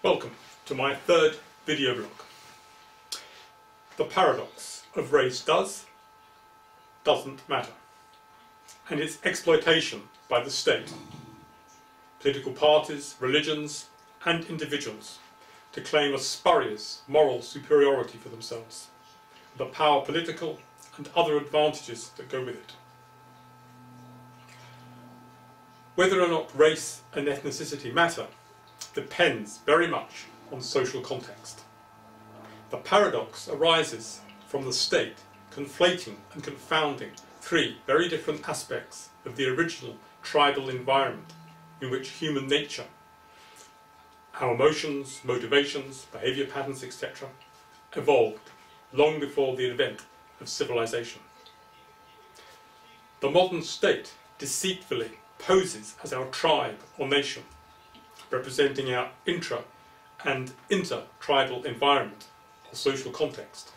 Welcome to my third video blog. The paradox of race doesn't matter, and its exploitation by the state, political parties, religions and individuals to claim a spurious moral superiority for themselves, the power, political and other advantages that go with it. Whether or not race and ethnicity matter depends very much on social context. The paradox arises from the state conflating and confounding three very different aspects of the original tribal environment in which human nature, our emotions, motivations, behaviour patterns, etc., evolved long before the advent of civilization. The modern state deceitfully poses as our tribe or nation, representing our intra- and inter-tribal environment or social context,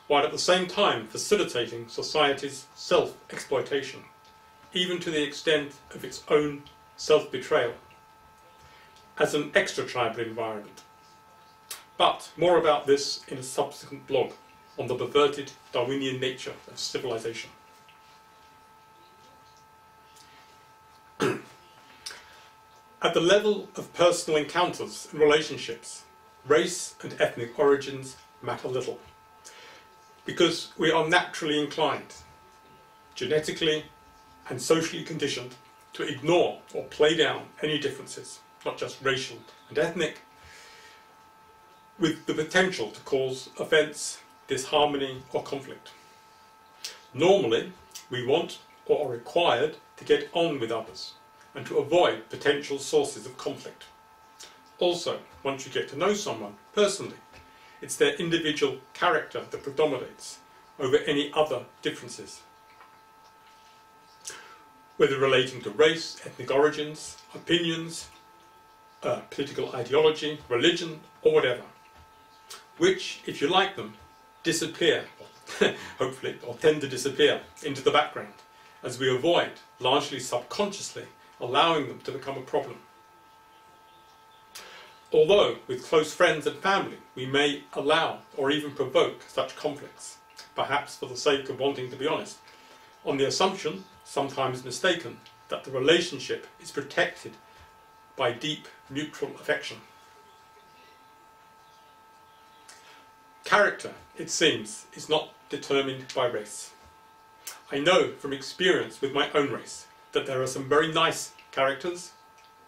while at the same time facilitating society's self-exploitation, even to the extent of its own self-betrayal, as an extra-tribal environment. But more about this in a subsequent blog on the perverted Darwinian nature of civilization. At the level of personal encounters and relationships, race and ethnic origins matter little, because we are naturally inclined, genetically and socially conditioned, to ignore or play down any differences, not just racial and ethnic, with the potential to cause offence, disharmony or conflict. Normally, we want or are required to get on with others and to avoid potential sources of conflict. Also, once you get to know someone personally, it's their individual character that predominates over any other differences, whether relating to race, ethnic origins, opinions, political ideology, religion, or whatever, which, if you like them, disappear, hopefully, or tend to disappear into the background, as we avoid, largely subconsciously, allowing them to become a problem. Although, with close friends and family, we may allow or even provoke such conflicts, perhaps for the sake of wanting to be honest, on the assumption, sometimes mistaken, that the relationship is protected by deep mutual affection. Character, it seems, is not determined by race. I know from experience with my own race that there are some very nice characters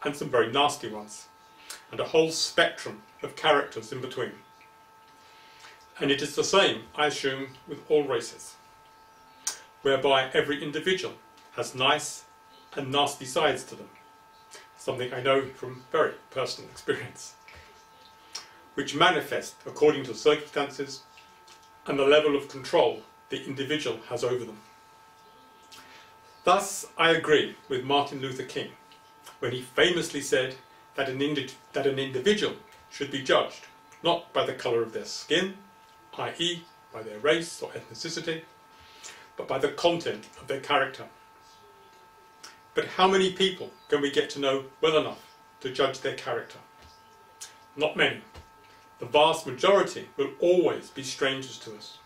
and some very nasty ones, and a whole spectrum of characters in between. And it is the same, I assume, with all races, whereby every individual has nice and nasty sides to them, something I know from very personal experience, which manifest according to circumstances and the level of control the individual has over them. Thus, I agree with Martin Luther King when he famously said that an individual should be judged not by the colour of their skin, i.e. by their race or ethnicity, but by the content of their character. But how many people can we get to know well enough to judge their character? Not many. The vast majority will always be strangers to us.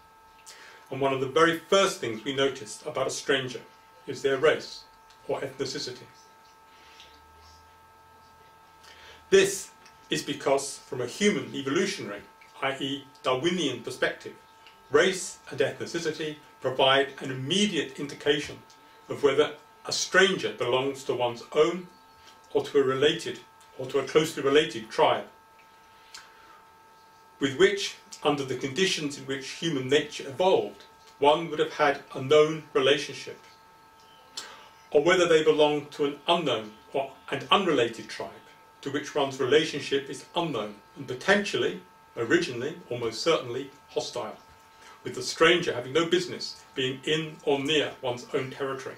And one of the very first things we notice about a stranger is their race or ethnicity. This is because, from a human evolutionary, i.e. Darwinian perspective, race and ethnicity provide an immediate indication of whether a stranger belongs to one's own or to a closely related tribe, with which, under the conditions in which human nature evolved, one would have had a known relationship, or whether they belong to an unknown and unrelated tribe to which one's relationship is unknown and potentially, originally, almost certainly, hostile, with the stranger having no business being in or near one's own territory.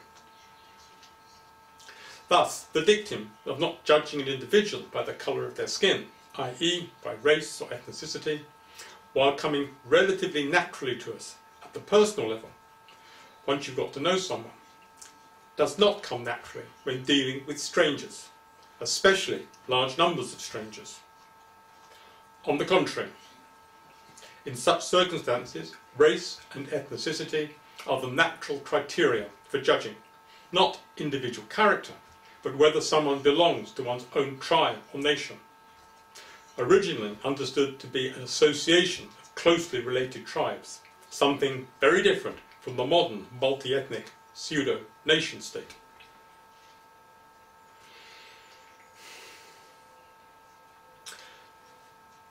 Thus, the dictum of not judging an individual by the colour of their skin, i.e. by race or ethnicity, while coming relatively naturally to us at the personal level, once you've got to know someone, does not come naturally when dealing with strangers, especially large numbers of strangers, On the contrary, in such circumstances, race and ethnicity are the natural criteria for judging, not individual character, but whether someone belongs to one's own tribe or nation. Originally understood to be an association of closely related tribes, something very different from the modern multi-ethnic pseudo-nation state.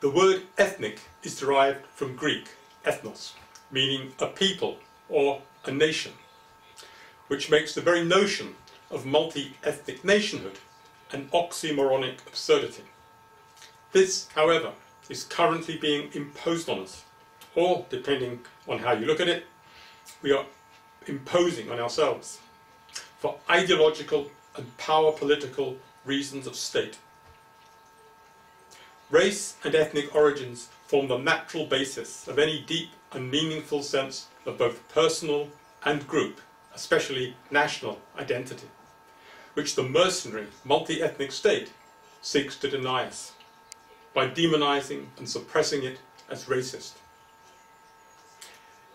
The word ethnic is derived from Greek ethnos, meaning a people or a nation, which makes the very notion of multi-ethnic nationhood an oxymoronic absurdity. This, however, is currently being imposed on us, or, depending on how you look at it, we are imposing on ourselves, for ideological and power political reasons of state. Race and ethnic origins form the natural basis of any deep and meaningful sense of both personal and group, especially national identity, which the mercenary multi-ethnic state seeks to deny us by demonizing and suppressing it as racist.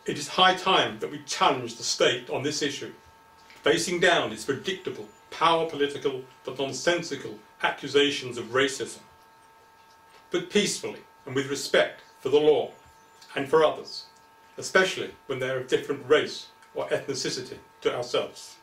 It is high time that we challenge the state on this issue, facing down its predictable, power political but nonsensical accusations of racism, but peacefully and with respect for the law and for others, especially when they are of different race or ethnicity to ourselves.